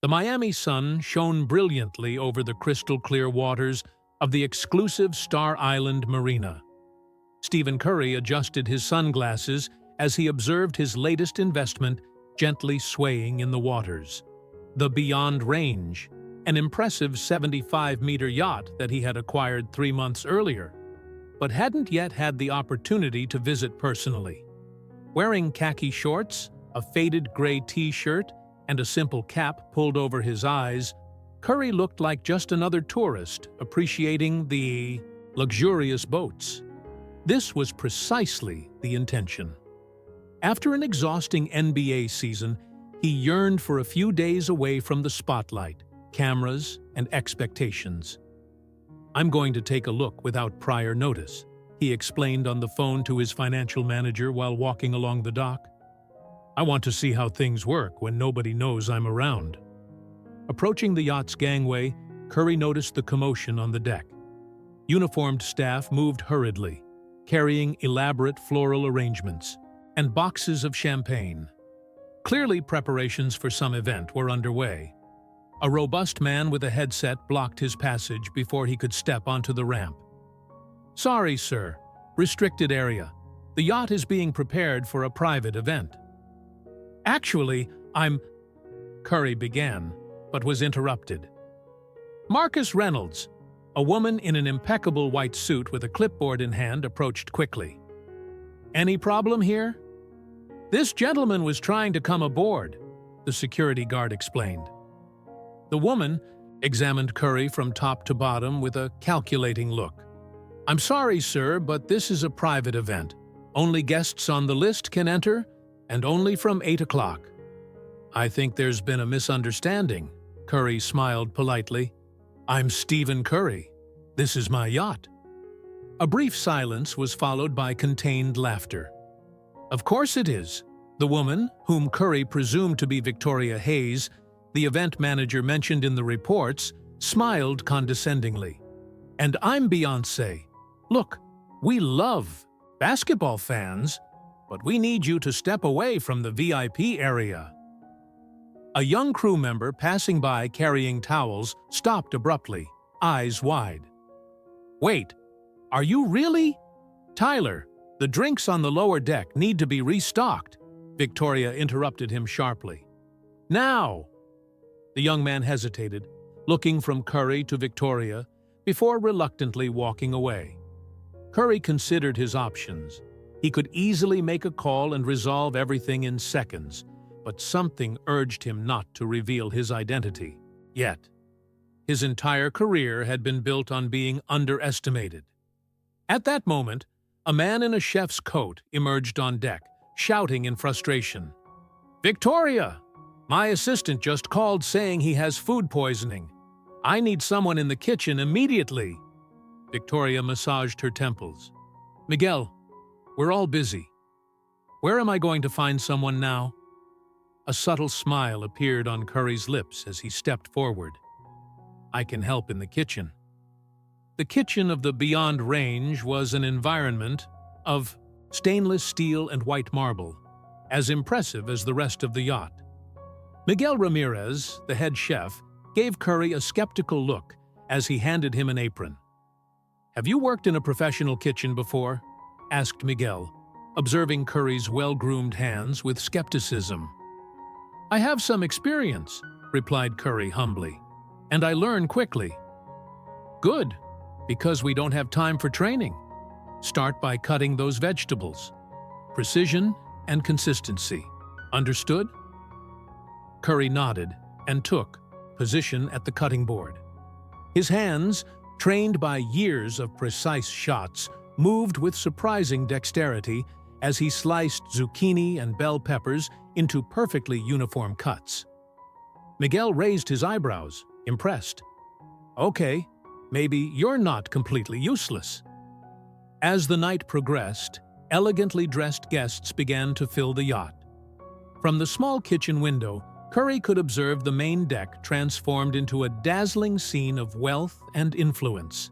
The Miami sun shone brilliantly over the crystal-clear waters of the exclusive Star Island Marina. Stephen Curry adjusted his sunglasses as he observed his latest investment gently swaying in the waters. The Beyond Range, an impressive 75-meter yacht that he had acquired 3 months earlier, but hadn't yet had the opportunity to visit personally. Wearing khaki shorts, a faded gray t-shirt, and a simple cap pulled over his eyes, Curry looked like just another tourist appreciating the luxurious boats. This was precisely the intention. After an exhausting NBA season, he yearned for a few days away from the spotlight, cameras, and expectations. "I'm going to take a look without prior notice," he explained on the phone to his financial manager while walking along the dock. "I want to see how things work when nobody knows I'm around." Approaching the yacht's gangway, Curry noticed the commotion on the deck. Uniformed staff moved hurriedly, carrying elaborate floral arrangements and boxes of champagne. Clearly, preparations for some event were underway. A robust man with a headset blocked his passage before he could step onto the ramp. "Sorry, sir. Restricted area. The yacht is being prepared for a private event." "Actually, Curry began, but was interrupted. Marcus Reynolds, a woman in an impeccable white suit with a clipboard in hand, approached quickly. "Any problem here?" "This gentleman was trying to come aboard," the security guard explained. The woman examined Curry from top to bottom with a calculating look. "I'm sorry, sir, but this is a private event. Only guests on the list can enter, and only from 8 o'clock. "I think there's been a misunderstanding," Curry smiled politely. "I'm Stephen Curry. This is my yacht." A brief silence was followed by contained laughter. "Of course it is." The woman, whom Curry presumed to be Victoria Hayes, the event manager mentioned in the reports, smiled condescendingly. "And I'm Beyoncé. Look, we love basketball fans, but we need you to step away from the VIP area." A young crew member passing by carrying towels stopped abruptly, eyes wide. "Wait, are you really?" "Tyler, the drinks on the lower deck need to be restocked," Victoria interrupted him sharply. "Now!" The young man hesitated, looking from Curry to Victoria, before reluctantly walking away. Curry considered his options. He could easily make a call and resolve everything in seconds, but something urged him not to reveal his identity, yet. His entire career had been built on being underestimated. At that moment, a man in a chef's coat emerged on deck, shouting in frustration. "Victoria! My assistant just called saying he has food poisoning. I need someone in the kitchen immediately." Victoria massaged her temples. "Miguel, we're all busy. Where am I going to find someone now?" A subtle smile appeared on Curry's lips as he stepped forward. "I can help in the kitchen." The kitchen of the Beyond Range was an environment of stainless steel and white marble, as impressive as the rest of the yacht. Miguel Ramirez, the head chef, gave Curry a skeptical look as he handed him an apron. "Have you worked in a professional kitchen before?" asked Miguel, observing Curry's well-groomed hands with skepticism. "I have some experience," replied Curry humbly, "and I learn quickly." "Good, because we don't have time for training. Start by cutting those vegetables. Precision and consistency. Understood?" Curry nodded and took position at the cutting board. His hands, trained by years of precise shots, moved with surprising dexterity as he sliced zucchini and bell peppers into perfectly uniform cuts. Miguel raised his eyebrows, impressed. "Okay, maybe you're not completely useless." As the night progressed, elegantly dressed guests began to fill the yacht. From the small kitchen window, Curry could observe the main deck transformed into a dazzling scene of wealth and influence.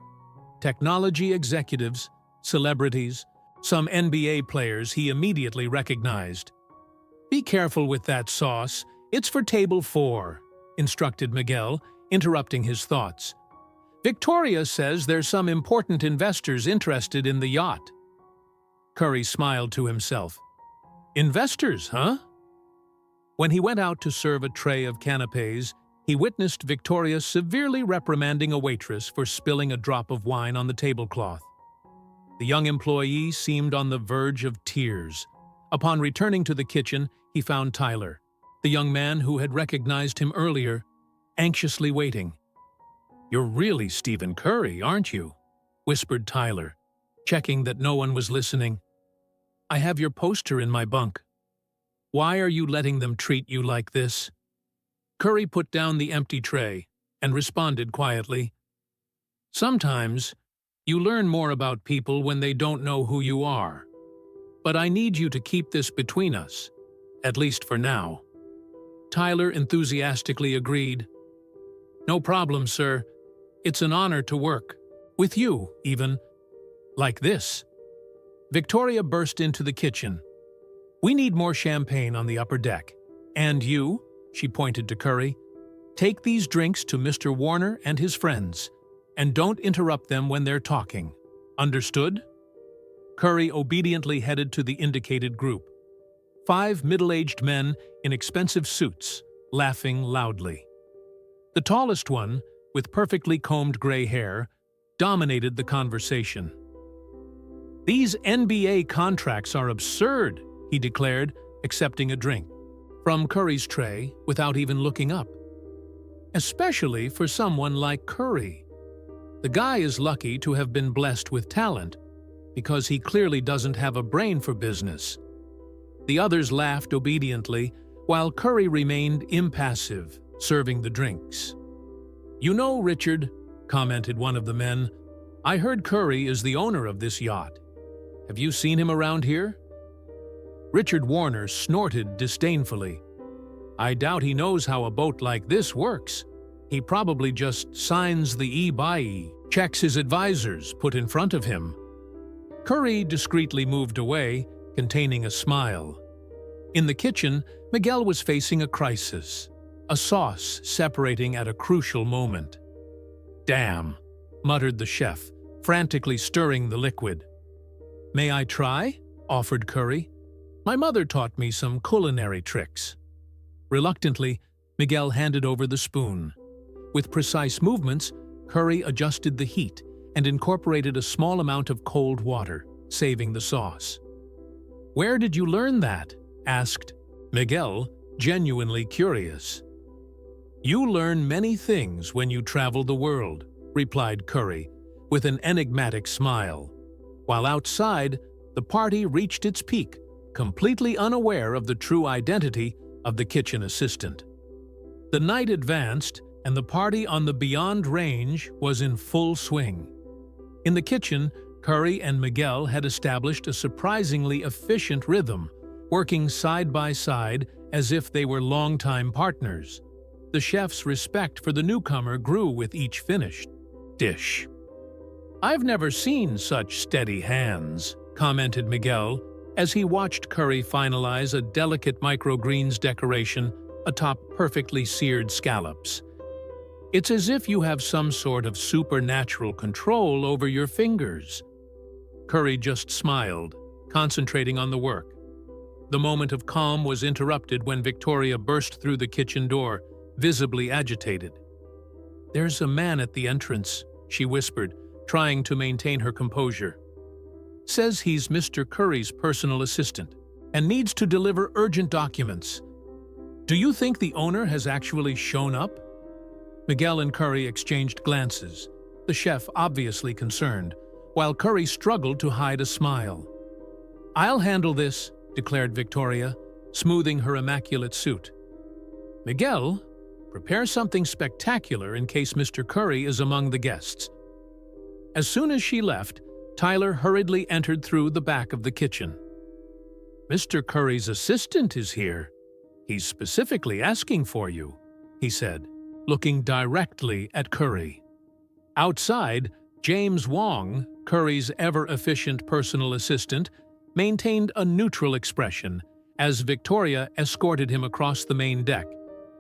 Technology executives, celebrities, some NBA players he immediately recognized. "Be careful with that sauce. It's for table 4, instructed Miguel, interrupting his thoughts. "Victoria says there's some important investors interested in the yacht." Curry smiled to himself. "Investors, huh?" When he went out to serve a tray of canapés, he witnessed Victoria severely reprimanding a waitress for spilling a drop of wine on the tablecloth. The young employee seemed on the verge of tears. Upon returning to the kitchen, he found Tyler, the young man who had recognized him earlier, anxiously waiting. "You're really Stephen Curry, aren't you?" whispered Tyler, checking that no one was listening. "I have your poster in my bunk. Why are you letting them treat you like this?" Curry put down the empty tray and responded quietly, "Sometimes you learn more about people when they don't know who you are. But I need you to keep this between us, at least for now." Tyler enthusiastically agreed. "No problem, sir. It's an honor to work. With you, even. Like this." Victoria burst into the kitchen. "We need more champagne on the upper deck. And you," she pointed to Curry, "take these drinks to Mr. Warner and his friends, and don't interrupt them when they're talking. Understood?" Curry obediently headed to the indicated group. 5 middle-aged men in expensive suits, laughing loudly. The tallest one, with perfectly combed gray hair, dominated the conversation. "These NBA contracts are absurd," he declared, accepting a drink from Curry's tray without even looking up. "Especially for someone like Curry. The guy is lucky to have been blessed with talent, because he clearly doesn't have a brain for business." The others laughed obediently, while Curry remained impassive, serving the drinks. "You know, Richard," commented one of the men, "I heard Curry is the owner of this yacht. Have you seen him around here?" Richard Warner snorted disdainfully. "I doubt he knows how a boat like this works. He probably just signs the e-buy, checks his advisors put in front of him." Curry discreetly moved away, containing a smile. In the kitchen, Miguel was facing a crisis, a sauce separating at a crucial moment. "Damn," muttered the chef, frantically stirring the liquid. "May I try?" offered Curry. "My mother taught me some culinary tricks." Reluctantly, Miguel handed over the spoon. With precise movements, Curry adjusted the heat and incorporated a small amount of cold water, saving the sauce. "Where did you learn that?" asked Miguel, genuinely curious. "You learn many things when you travel the world," replied Curry, with an enigmatic smile. While outside, the party reached its peak, completely unaware of the true identity of the kitchen assistant. The night advanced, and the party on the Beyond Range was in full swing. In the kitchen, Curry and Miguel had established a surprisingly efficient rhythm, working side by side as if they were longtime partners. The chef's respect for the newcomer grew with each finished dish. "I've never seen such steady hands," commented Miguel, as he watched Curry finalize a delicate microgreens decoration atop perfectly seared scallops. "It's as if you have some sort of supernatural control over your fingers." Curry just smiled, concentrating on the work. The moment of calm was interrupted when Victoria burst through the kitchen door, visibly agitated. "There's a man at the entrance," she whispered, trying to maintain her composure. "Says he's Mr. Curry's personal assistant and needs to deliver urgent documents. Do you think the owner has actually shown up?" Miguel and Curry exchanged glances, the chef obviously concerned, while Curry struggled to hide a smile. "I'll handle this," declared Victoria, smoothing her immaculate suit. "Miguel, prepare something spectacular in case Mr. Curry is among the guests." As soon as she left, Tyler hurriedly entered through the back of the kitchen. "Mr. Curry's assistant is here. He's specifically asking for you," he said, looking directly at Curry. Outside, James Wong, Curry's ever-efficient personal assistant, maintained a neutral expression as Victoria escorted him across the main deck,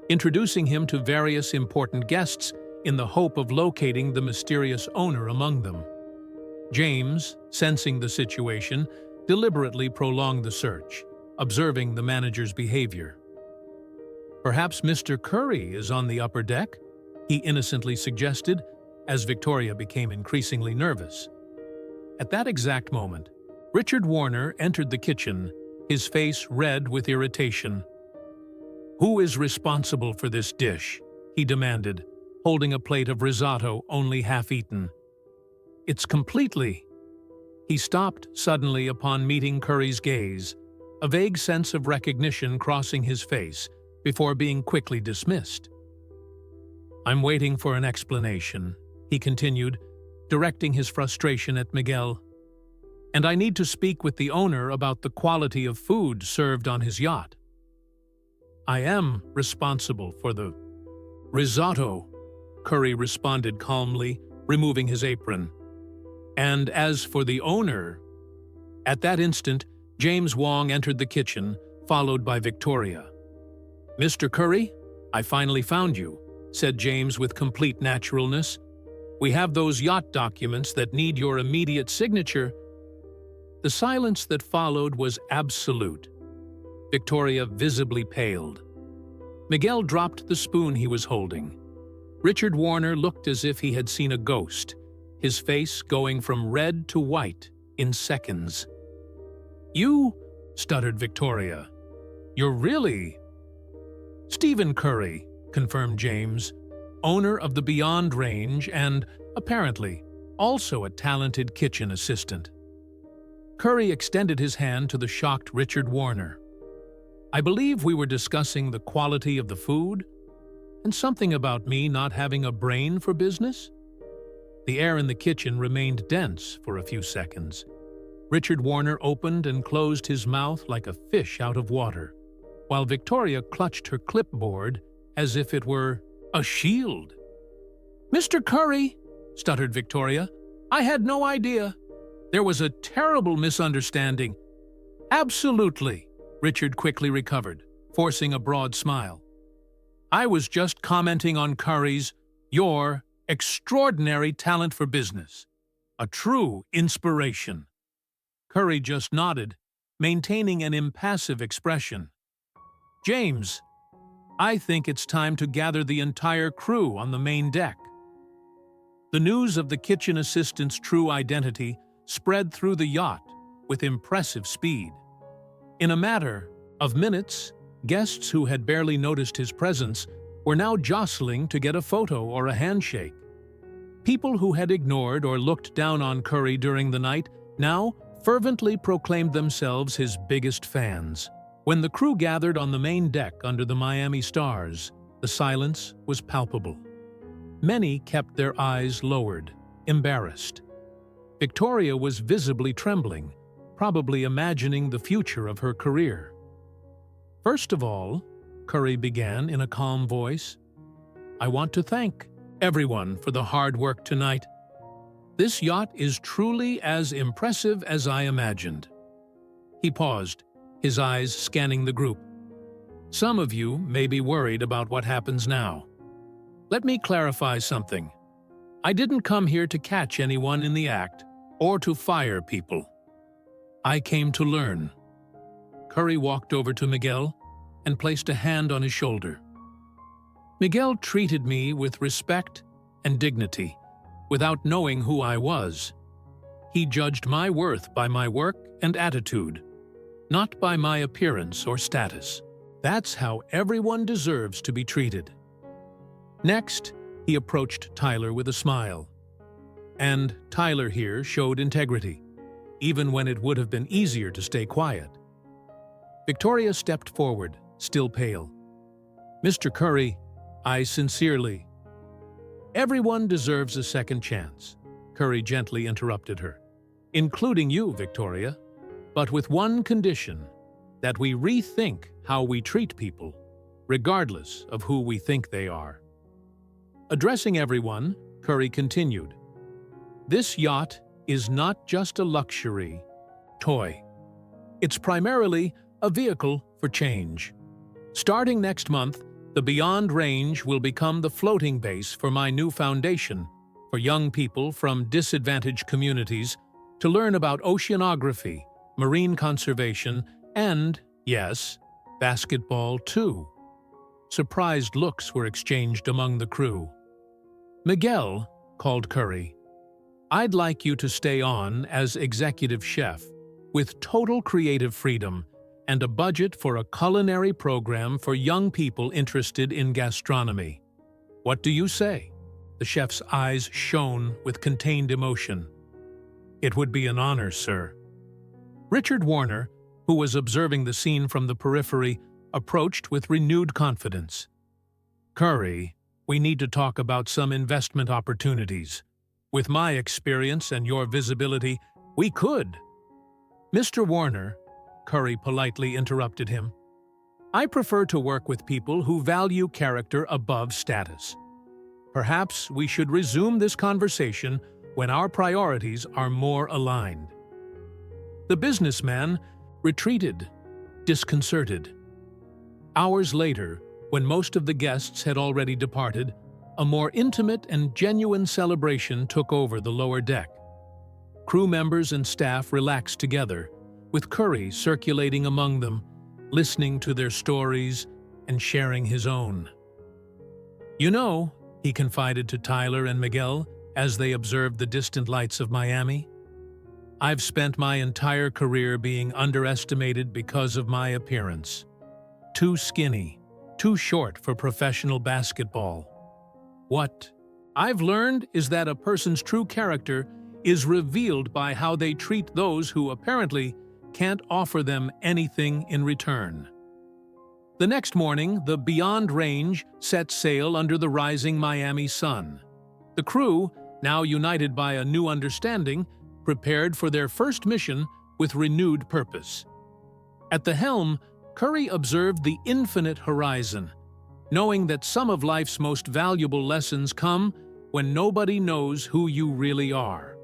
introducing him to various important guests in the hope of locating the mysterious owner among them. James, sensing the situation, deliberately prolonged the search, observing the manager's behavior. "Perhaps Mr. Curry is on the upper deck?" he innocently suggested, as Victoria became increasingly nervous. At that exact moment, Richard Warner entered the kitchen, his face red with irritation. "Who is responsible for this dish?" he demanded, holding a plate of risotto only half-eaten. "It's completely—" He stopped suddenly upon meeting Curry's gaze, a vague sense of recognition crossing his face before being quickly dismissed. "I'm waiting for an explanation," he continued, directing his frustration at Miguel. "And I need to speak with the owner about the quality of food served on his yacht." "I am responsible for the risotto," Curry responded calmly, removing his apron. "And as for the owner—" At that instant, James Wong entered the kitchen, followed by Victoria. "Mr. Curry, I finally found you," said James with complete naturalness. "We have those yacht documents that need your immediate signature." The silence that followed was absolute. Victoria visibly paled. Miguel dropped the spoon he was holding. Richard Warner looked as if he had seen a ghost, his face going from red to white in seconds. "You," stuttered Victoria. "You're really—" "Stephen Curry," confirmed James, "owner of the Beyond range and, apparently, also a talented kitchen assistant." Curry extended his hand to the shocked Richard Warner. "I believe we were discussing the quality of the food, and something about me not having a brain for business?" The air in the kitchen remained dense for a few seconds. Richard Warner opened and closed his mouth like a fish out of water, while Victoria clutched her clipboard as if it were a shield. "Mr. Curry," stuttered Victoria, "I had no idea. There was a terrible misunderstanding." "Absolutely," Richard quickly recovered, forcing a broad smile. "I was just commenting on your extraordinary talent for business. A true inspiration." Curry just nodded, maintaining an impassive expression. "James, I think it's time to gather the entire crew on the main deck." The news of the kitchen assistant's true identity spread through the yacht with impressive speed. In a matter of minutes, guests who had barely noticed his presence were now jostling to get a photo or a handshake. People who had ignored or looked down on Curry during the night now fervently proclaimed themselves his biggest fans. When the crew gathered on the main deck under the Miami stars, the silence was palpable. Many kept their eyes lowered, embarrassed. Victoria was visibly trembling, probably imagining the future of her career. "First of all," Curry began in a calm voice, "I want to thank everyone for the hard work tonight. This yacht is truly as impressive as I imagined." He paused, his eyes scanning the group. "Some of you may be worried about what happens now. Let me clarify something. I didn't come here to catch anyone in the act or to fire people. I came to learn." Curry walked over to Miguel and placed a hand on his shoulder. "Miguel treated me with respect and dignity, without knowing who I was. He judged my worth by my work and attitude, not by my appearance or status. That's how everyone deserves to be treated." Next, he approached Tyler with a smile. And Tyler here showed integrity, even when it would have been easier to stay quiet. Victoria stepped forward, still pale. "Mr. Curry, I sincerely—" "Everyone deserves a second chance," Curry gently interrupted her. "Including you, Victoria, but with one condition, that we rethink how we treat people, regardless of who we think they are." Addressing everyone, Curry continued, "This yacht is not just a luxury toy. It's primarily a vehicle for change. Starting next month, The Beyond range will become the floating base for my new foundation for young people from disadvantaged communities to learn about oceanography, marine conservation, and, yes, basketball too. Surprised looks were exchanged among the crew. "Miguel," called Curry, "I'd like you to stay on as executive chef, with total creative freedom and a budget for a culinary program for young people interested in gastronomy. What do you say?" The chef's eyes shone with contained emotion. "It would be an honor, sir." Richard Warner, who was observing the scene from the periphery, approached with renewed confidence. "Curry, we need to talk about some investment opportunities. With my experience and your visibility, we could." "Mr. Warner," Curry politely interrupted him, "I prefer to work with people who value character above status. Perhaps we should resume this conversation when our priorities are more aligned." The businessman retreated, disconcerted. Hours later, when most of the guests had already departed, a more intimate and genuine celebration took over the lower deck. Crew members and staff relaxed together, with Curry circulating among them, listening to their stories and sharing his own. "You know," he confided to Tyler and Miguel as they observed the distant lights of Miami, "I've spent my entire career being underestimated because of my appearance. Too skinny, too short for professional basketball. What I've learned is that a person's true character is revealed by how they treat those who apparently can't offer them anything in return." The next morning, the Beyond range set sail under the rising Miami sun. The crew, now united by a new understanding, prepared for their first mission with renewed purpose. At the helm, Curry observed the infinite horizon, knowing that some of life's most valuable lessons come when nobody knows who you really are.